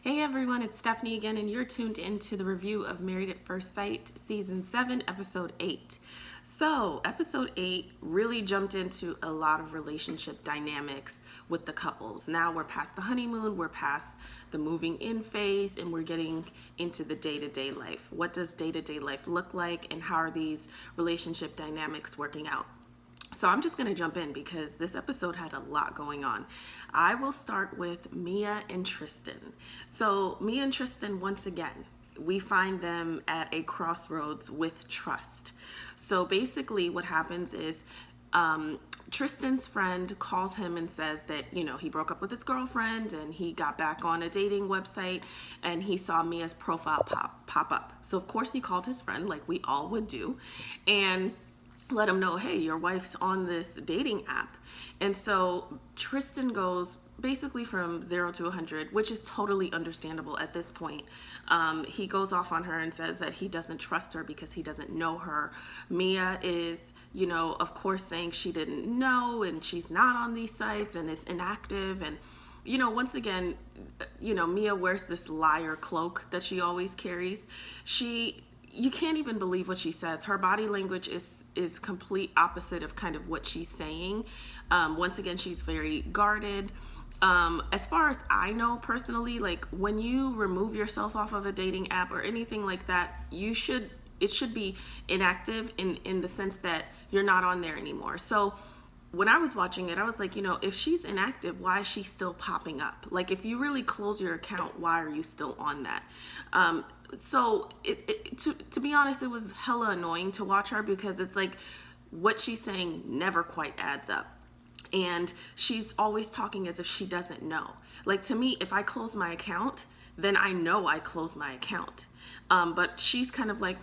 Hey everyone, it's Stephanie again, and you're tuned into the review of Married at First Sight, Season 7, Episode 8. So, Episode 8 really jumped into a lot of relationship dynamics with the couples. Now we're past the honeymoon, we're past the moving in phase, and we're getting into the day-to-day life. What does day-to-day life look like, and how are these relationship dynamics working out? So I'm just going to jump in because this episode had a lot going on. I will start with Mia and Tristan. So Mia and Tristan, once again, we find them at a crossroads with trust. So basically what happens is Tristan's friend calls him and says that, he broke up with his girlfriend and he got back on a dating website and he saw Mia's profile pop up. So of course he called his friend like we all would do and let him know, hey, your wife's on this dating app. And so Tristan goes basically from 0 to 100, which is totally understandable at this point. He goes off on her and says that he doesn't trust her because he doesn't know her. Mia is, of course saying she didn't know and she's not on these sites and it's inactive. And, once again, Mia wears this liar cloak that she always carries. You can't even believe what she says. Her body language is complete opposite of kind of what she's saying. Once again, she's very guarded. As far as I know personally, like when you remove yourself off of a dating app or anything like that, it should be inactive in the sense that you're not on there anymore. So when I was watching it, I was like, if she's inactive, why is she still popping up? Like, if you really close your account, why are you still on that? So to be honest, it was hella annoying to watch her because it's like what she's saying never quite adds up. And she's always talking as if she doesn't know. Like, to me, if I close my account, then I know I closed my account. But she's kind of like,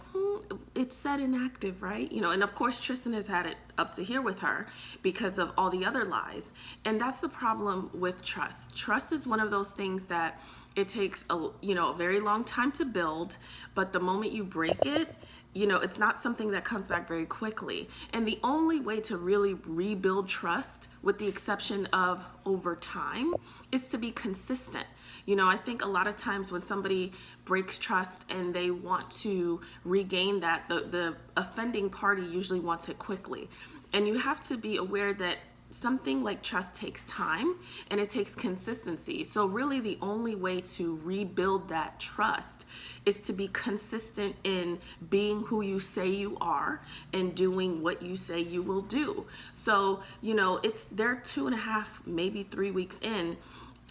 it said inactive, right? And of course Tristan has had it up to here with her because of all the other lies. And that's the problem with trust. Trust is one of those things that it takes a very long time to build, but the moment you break it, it's not something that comes back very quickly. And the only way to really rebuild trust, with the exception of over time, is to be consistent. I think a lot of times when somebody breaks trust and they want to regain that, the offending party usually wants it quickly. And you have to be aware that something like trust takes time and it takes consistency. So really the only way to rebuild that trust is to be consistent in being who you say you are and doing what you say you will do. So, they're 2.5, maybe 3 weeks in,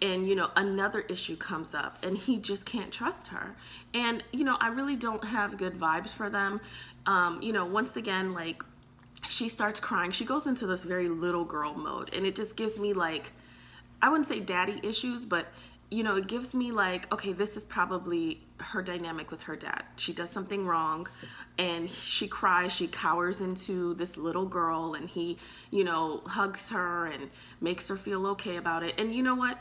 and another issue comes up and he just can't trust her. And I really don't have good vibes for them. Once again, like, she starts crying. She goes into this very little girl mode, and it just gives me like, I wouldn't say daddy issues, but it gives me like, okay, this is probably her dynamic with her dad. She does something wrong and she cries, she cowers into this little girl, and he hugs her and makes her feel okay about it. And you know what,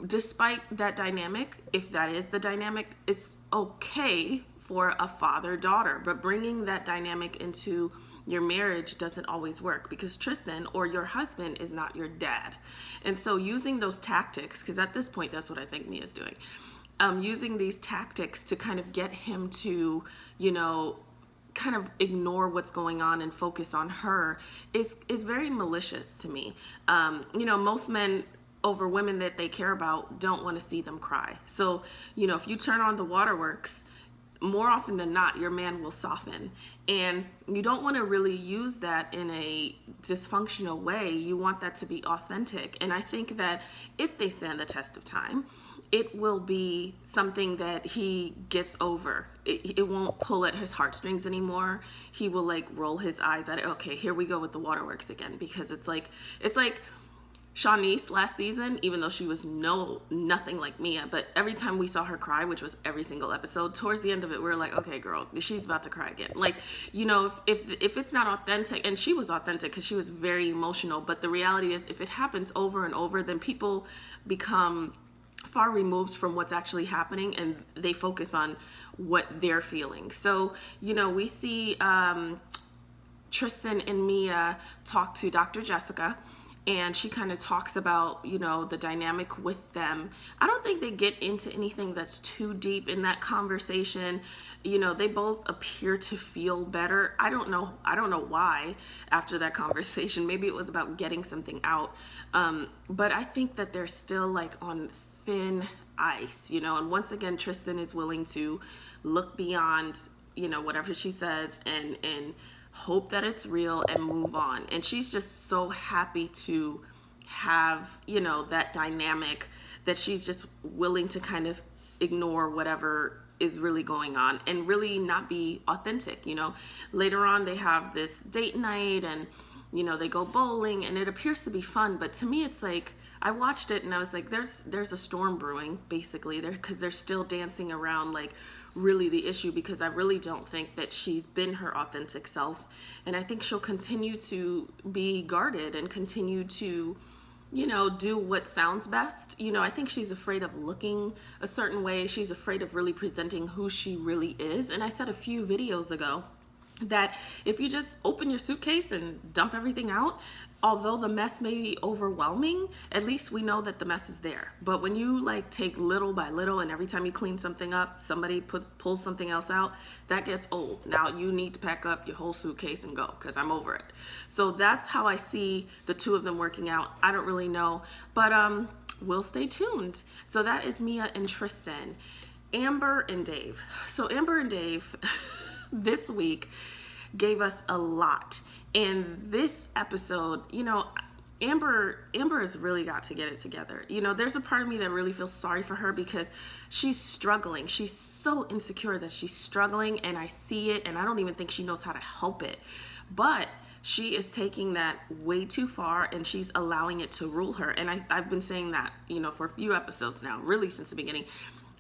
despite that dynamic, if that is the dynamic, it's okay for a father-daughter, but bringing that dynamic into your marriage doesn't always work because Tristan or your husband is not your dad. And so using those tactics, because at this point, that's what I think Mia's doing, using these tactics to kind of get him to, kind of ignore what's going on and focus on her is very malicious to me. Most men over women that they care about don't want to see them cry. So, if you turn on the waterworks, more often than not, your man will soften. And you don't want to really use that in a dysfunctional way. You want that to be authentic. And I think that if they stand the test of time, it will be something that he gets over. It won't pull at his heartstrings anymore. He will like roll his eyes at it. Okay, here we go with the waterworks again, because it's like Shawnice last season, even though she was nothing like Mia, but every time we saw her cry, which was every single episode, towards the end of it, we were like, okay, girl, she's about to cry again. Like, if it's not authentic, and she was authentic because she was very emotional, but the reality is if it happens over and over, then people become far removed from what's actually happening and they focus on what they're feeling. So, we see Tristan and Mia talk to Dr. Jessica. and she kind of talks about, you know, the dynamic with them. I don't think they get into anything that's too deep in that conversation. You know, they both appear to feel better. I don't know why after that conversation. Maybe it was about getting something out. But I think that they're still like on thin ice, you know, and once again, Tristan is willing to look beyond, you know, whatever she says and hope that it's real and move on. And she's just so happy to have, you know, that dynamic that she's just willing to kind of ignore whatever is really going on and really not be authentic. You know, later on they have this date night and, you know, they go bowling and it appears to be fun, but to me it's like, I watched it and I was like, there's a storm brewing basically there, because they're still dancing around like really the issue, because I really don't think that she's been her authentic self, and I think she'll continue to be guarded and continue to, you know, do what sounds best. You know, I think she's afraid of looking a certain way. She's afraid of really presenting who she really is. And I said a few videos ago that if you just open your suitcase and dump everything out, although the mess may be overwhelming, at least we know that the mess is there. But when you like take little by little and every time you clean something up, somebody pulls something else out, that gets old. Now you need to pack up your whole suitcase and go, because I'm over it. So that's how I see the two of them working out. I don't really know, but we'll stay tuned. So that is Mia and Tristan. Amber and Dave. So Amber and Dave this week gave us a lot. And this episode, you know, Amber has really got to get it together. You know, there's a part of me that really feels sorry for her because she's struggling. She's so insecure that she's struggling, and I see it, and I don't even think she knows how to help it. But she is taking that way too far, and she's allowing it to rule her. And I've been saying that, you know, for a few episodes now, really since the beginning.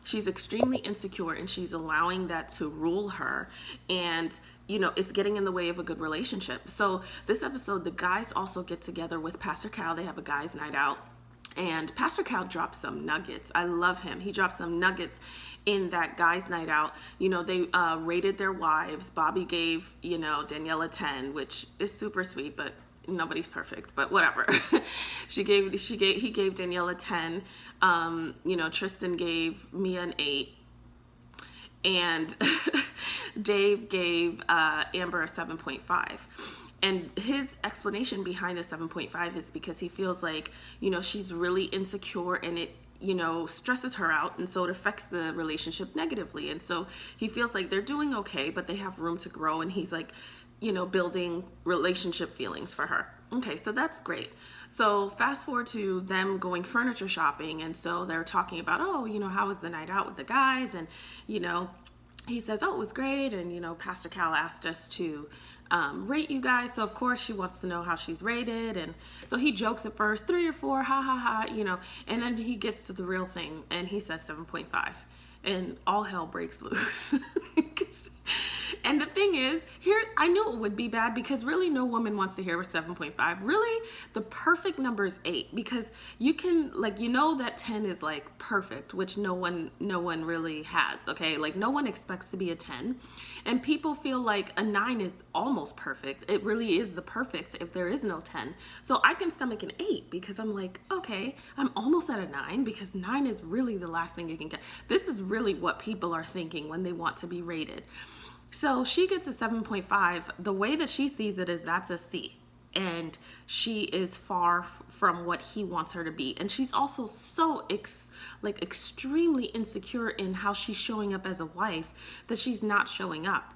She's extremely insecure and she's allowing that to rule her, and you know, it's getting in the way of a good relationship. So this episode, the guys also get together with Pastor Cal. They have a guys' night out, and Pastor Cal drops some nuggets. I love him. He drops some nuggets in that guys' night out. You know, they rated their wives. Bobby gave, you know, Danielle a 10, which is super sweet, but nobody's perfect, but whatever. he gave Danielle a 10. You know, Tristan gave Mia an 8. And Dave gave Amber a 7.5. And his explanation behind the 7.5 is because he feels like, you know, she's really insecure and it, you know, stresses her out, and so it affects the relationship negatively. And so he feels like they're doing okay, but they have room to grow, and he's like, you know, building relationship feelings for her. Okay, so that's great. So fast forward to them going furniture shopping, and so they're talking about, oh, you know, how was the night out with the guys? And, you know, he says, oh, it was great. And, you know, Pastor Cal asked us to rate you guys. So, of course, she wants to know how she's rated. And so he jokes at first, 3 or 4, ha, ha, ha, you know. And then he gets to the real thing, and he says 7.5. And all hell breaks loose. And the thing is, here, I knew it would be bad because really no woman wants to hear a 7.5. Really, the perfect number is 8, because you can, like, you know that 10 is like perfect, which no one really has, okay? Like, no one expects to be a 10. And people feel like a 9 is almost perfect. It really is the perfect if there is no 10. So I can stomach an 8 because I'm like, okay, I'm almost at a 9, because 9 is really the last thing you can get. This is really what people are thinking when they want to be rated. So she gets a 7.5. The way that she sees it is that's a C. And she is far from what he wants her to be. And she's also so extremely insecure in how she's showing up as a wife that she's not showing up.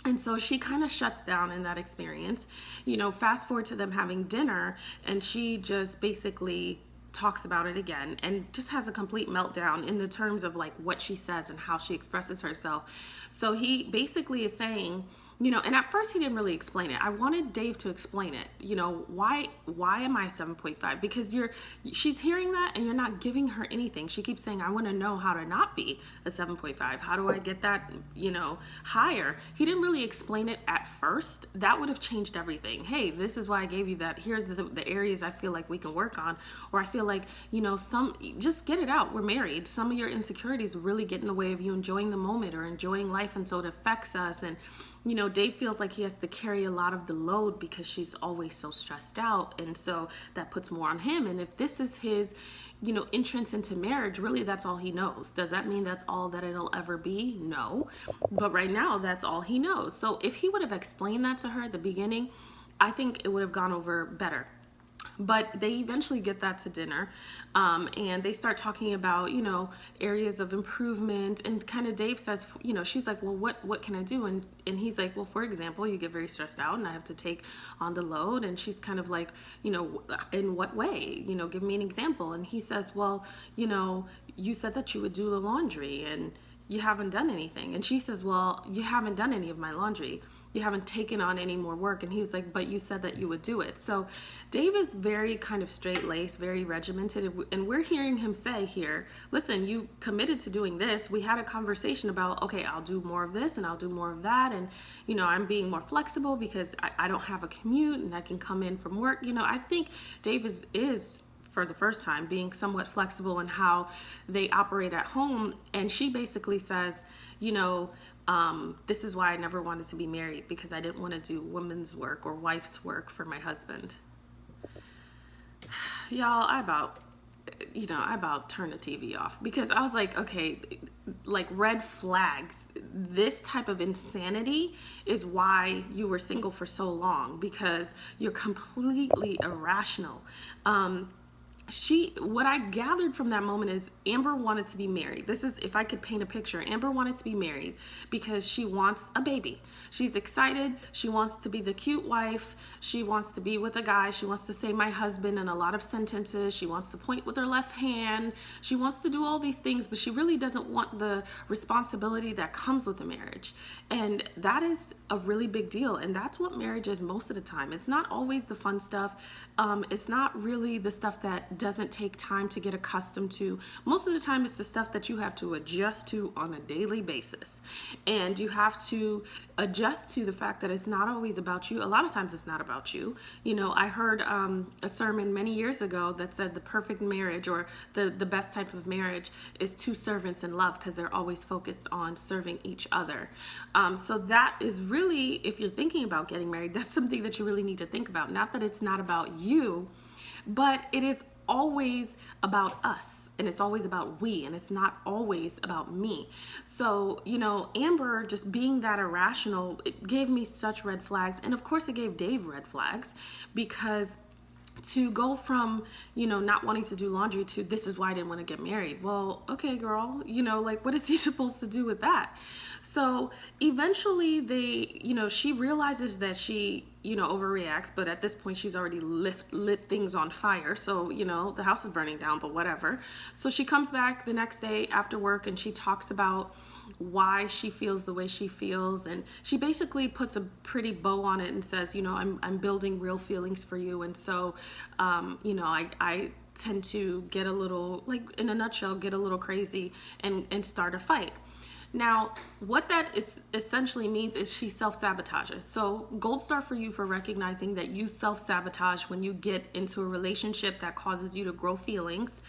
And so she kind of shuts down in that experience. You know, fast forward to them having dinner, and she just basically talks about it again and just has a complete meltdown in the terms of like what she says and how she expresses herself. So he basically is saying, you know, and at first he didn't really explain it. I wanted Dave to explain it. You know, why am I 7.5? Because she's hearing that and you're not giving her anything. She keeps saying, I want to know how to not be a 7.5. How do I get that, you know, higher? He didn't really explain it at first. That would have changed everything. Hey, this is why I gave you that. Here's the areas I feel like we can work on, or I feel like, you know, just get it out. We're married. Some of your insecurities really get in the way of you enjoying the moment or enjoying life, and so it affects us. And Dave feels like he has to carry a lot of the load because she's always so stressed out. And so that puts more on him. And if this is his, entrance into marriage, really that's all he knows. Does that mean that's all that it'll ever be? No. But right now, that's all he knows. So if he would have explained that to her at the beginning, I think it would have gone over better. But they eventually get that to dinner, and they start talking about, areas of improvement. And kind of Dave says, she's like, well, what can I do? And he's like, well, for example, you get very stressed out and I have to take on the load. And she's kind of like, in what way? Give me an example. And he says, well, you said that you would do the laundry and you haven't done anything. And she says, well, you haven't done any of my laundry. You haven't taken on any more work. And he was like, but you said that you would do it. So Dave is very kind of straight-laced, very regimented. And we're hearing him say here, listen, you committed to doing this. We had a conversation about, okay, I'll do more of this and I'll do more of that. And, I'm being more flexible because I don't have a commute and I can come in from work. I think Dave is for the first time being somewhat flexible in how they operate at home. And she basically says, this is why I never wanted to be married, because I didn't want to do women's work or wife's work for my husband. Y'all, I about turned the TV off, because I was like, okay, like red flags. This type of insanity is why you were single for so long, because you're completely irrational. What I gathered from that moment is Amber wanted to be married. This is, if I could paint a picture, Amber wanted to be married because she wants a baby. She's excited. She wants to be the cute wife. She wants to be with a guy. She wants to say my husband in a lot of sentences. She wants to point with her left hand. She wants to do all these things, but she really doesn't want the responsibility that comes with a marriage. And that is a really big deal. And that's what marriage is most of the time. It's not always the fun stuff. It's not really the stuff that doesn't take time to get accustomed to. Most of the time it's the stuff that you have to adjust to on a daily basis. And you have to adjust to the fact that it's not always about you. A lot of times it's not about you. I heard a sermon many years ago that said the perfect marriage, or the best type of marriage, is two servants in love, because they're always focused on serving each other. So that is really, if you're thinking about getting married, that's something that you really need to think about. Not that it's not about you, but it is always about us, and it's always about we, and it's not always about me. So, Amber just being that irrational, it gave me such red flags. And of course it gave Dave red flags, because to go from, not wanting to do laundry to this is why I didn't want to get married. Well, okay, girl, what is he supposed to do with that? So eventually she realizes that she, overreacts, but at this point she's already lit things on fire. So, the house is burning down, but whatever. So she comes back the next day after work and she talks about why she feels the way she feels, and she basically puts a pretty bow on it and says, I'm building real feelings for you, and so I tend to get a little, like, in a nutshell, get a little crazy and start a fight. Now, what that essentially means is she self-sabotages. So gold star for you for recognizing that you self-sabotage when you get into a relationship that causes you to grow feelings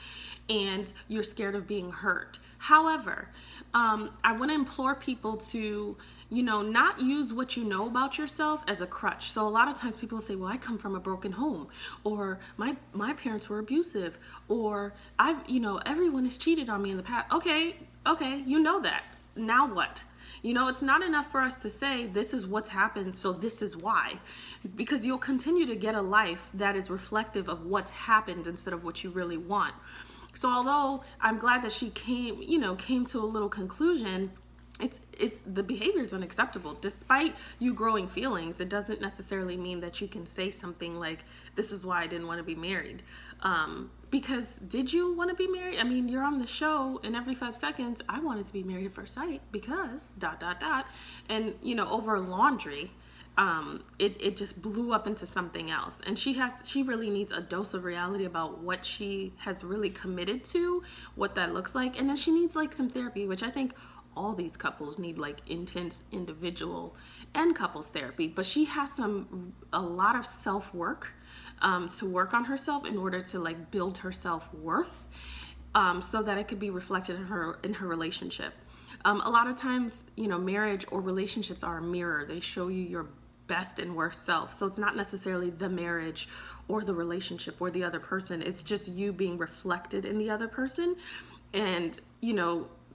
and you're scared of being hurt. However, I want to implore people to, not use what you know about yourself as a crutch. So a lot of times people say, well, I come from a broken home, or my parents were abusive, or everyone has cheated on me in the past. Okay, you know that. Now what? It's not enough for us to say this is what's happened, so this is why, because you'll continue to get a life that is reflective of what's happened instead of what you really want. So although I'm glad that she came to a little conclusion, it's the behavior is unacceptable. Despite you growing feelings, it doesn't necessarily mean that you can say something like, this is why I didn't want to be married. Because did you want to be married? I mean, you're on the show and every 5 seconds, I wanted to be married at first sight because ... And, over laundry, it just blew up into something else. And she really needs a dose of reality about what she has really committed to, what that looks like. And then she needs like some therapy, which I think all these couples need, like intense individual and couples therapy. But she has a lot of self-work to work on herself in order to like build her self-worth, so that it could be reflected in her relationship. A lot of times, marriage or relationships are a mirror. They show you your best and worst self. So it's not necessarily the marriage or the relationship or the other person. It's just you being reflected in the other person. And,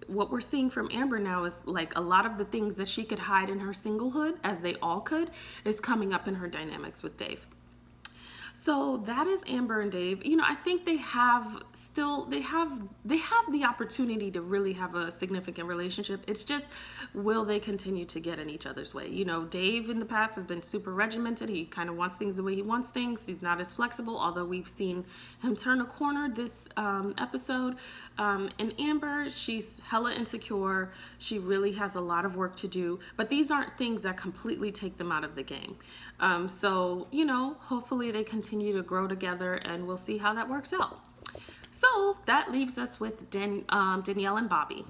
what we're seeing from Amber now is like a lot of the things that she could hide in her singlehood, as they all could, is coming up in her dynamics with Dave. So that is Amber and Dave. I think they have the opportunity to really have a significant relationship. It's just, will they continue to get in each other's way? Dave in the past has been super regimented. He kind of wants things the way he wants things. He's not as flexible, although we've seen him turn a corner this episode. And Amber, she's hella insecure. She really has a lot of work to do, but these aren't things that completely take them out of the game. So, hopefully they continue to grow together, and we'll see how that works out. So that leaves us with Danielle and Bobby.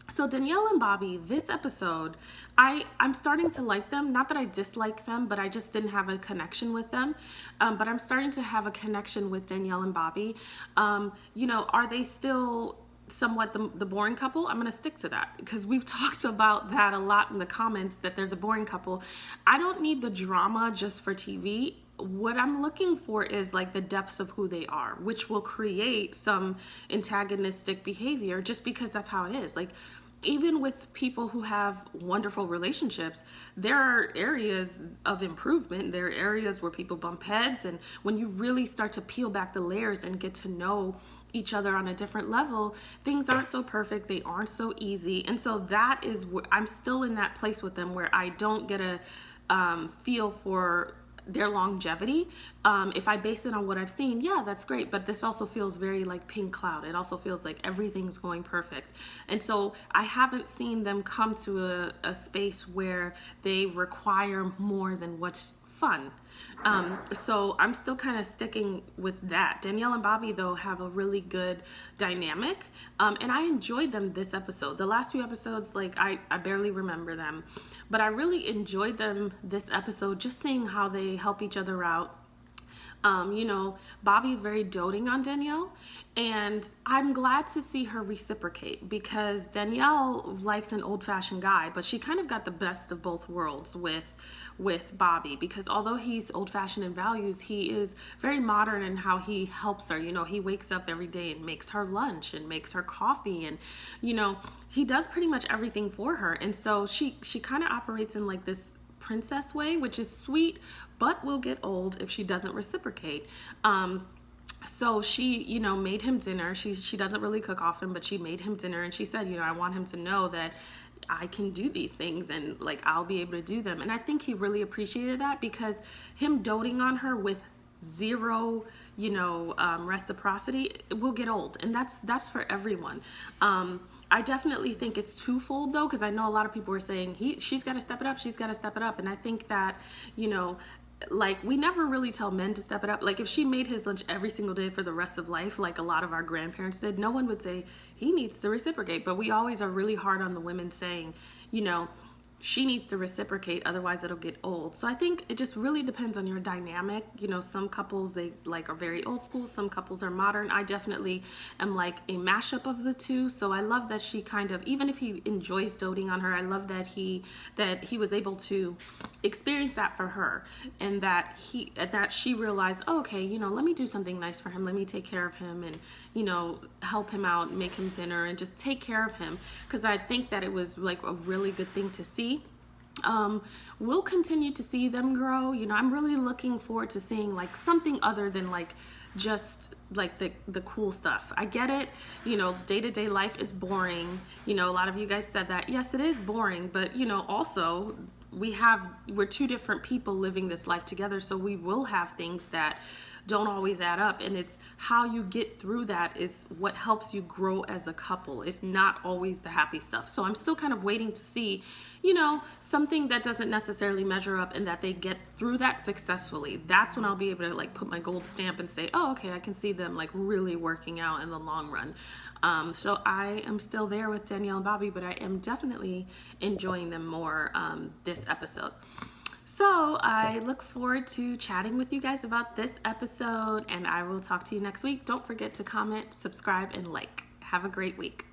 So Danielle and Bobby, this episode, I'm starting to like them. Not that I dislike them, but I just didn't have a connection with them. But I'm starting to have a connection with Danielle and Bobby. Are they still somewhat the boring couple? I'm going to stick to that because we've talked about that a lot in the comments, that they're the boring couple. I don't need the drama just for TV. What I'm looking for is like the depths of who they are, which will create some antagonistic behavior just because that's how it is. Like, even with people who have wonderful relationships, there are areas of improvement. There are areas where people bump heads. And when you really start to peel back the layers and get to know each other on a different level, things aren't so perfect. They aren't so easy. And so that is where I'm still in that place with them, where I don't get a feel for their longevity. If I base it on what I've seen, yeah, that's great. But this also feels very like pink cloud. It also feels like everything's going perfect. And so I haven't seen them come to a space where they require more than what's fun. So I'm still kind of sticking with that. Danielle and Bobby, though, have a really good dynamic. And I enjoyed them this episode. The last few episodes, like, I barely remember them. But I really enjoyed them this episode, just seeing how they help each other out. Bobby is very doting on Danielle, and I'm glad to see her reciprocate, because Danielle likes an old-fashioned guy, but she kind of got the best of both worlds with Bobby, because although he's old-fashioned in values, he is very modern in how he helps her. He wakes up every day and makes her lunch and makes her coffee, and he does pretty much everything for her. And so she kind of operates in like this princess way, which is sweet, but will get old if she doesn't reciprocate. So she, made him dinner. She doesn't really cook often, but she made him dinner, and she said, I want him to know that I can do these things, and like, I'll be able to do them. And I think he really appreciated that, because him doting on her with zero, reciprocity, it will get old. And that's for everyone. I definitely think it's twofold, though, because I know a lot of people are saying she's got to step it up. She's got to step it up. And I think that, like, we never really tell men to step it up. Like, if she made his lunch every single day for the rest of life, like a lot of our grandparents did, no one would say he needs to reciprocate. But we always are really hard on the women, saying, she needs to reciprocate, otherwise it'll get old. So I think it just really depends on your dynamic. Some couples, they like are very old school, some couples are modern. I definitely am like a mashup of the two. So I love that she kind of, even if he enjoys doting on her, I love that he was able to experience that for her, and that she realized, oh, okay, let me do something nice for him. Let me take care of him, and help him out, make him dinner, and just take care of him. Because I think that it was like a really good thing to see. We'll continue to see them grow. I'm really looking forward to seeing like something other than like just like the cool stuff. I get it. Day-to-day life is boring. A lot of you guys said that. Yes, it is boring, but also we're two different people living this life together. So we will have things that don't always add up, and it's how you get through that is what helps you grow as a couple. It's not always the happy stuff. So I'm still kind of waiting to see, something that doesn't necessarily measure up, and that they get through that successfully. That's when I'll be able to like put my gold stamp and say, oh, okay, I can see them like really working out in the long run. So I am still there with Danielle and Bobby, but I am definitely enjoying them more this episode. So I look forward to chatting with you guys about this episode, and I will talk to you next week. Don't forget to comment, subscribe, and like. Have a great week.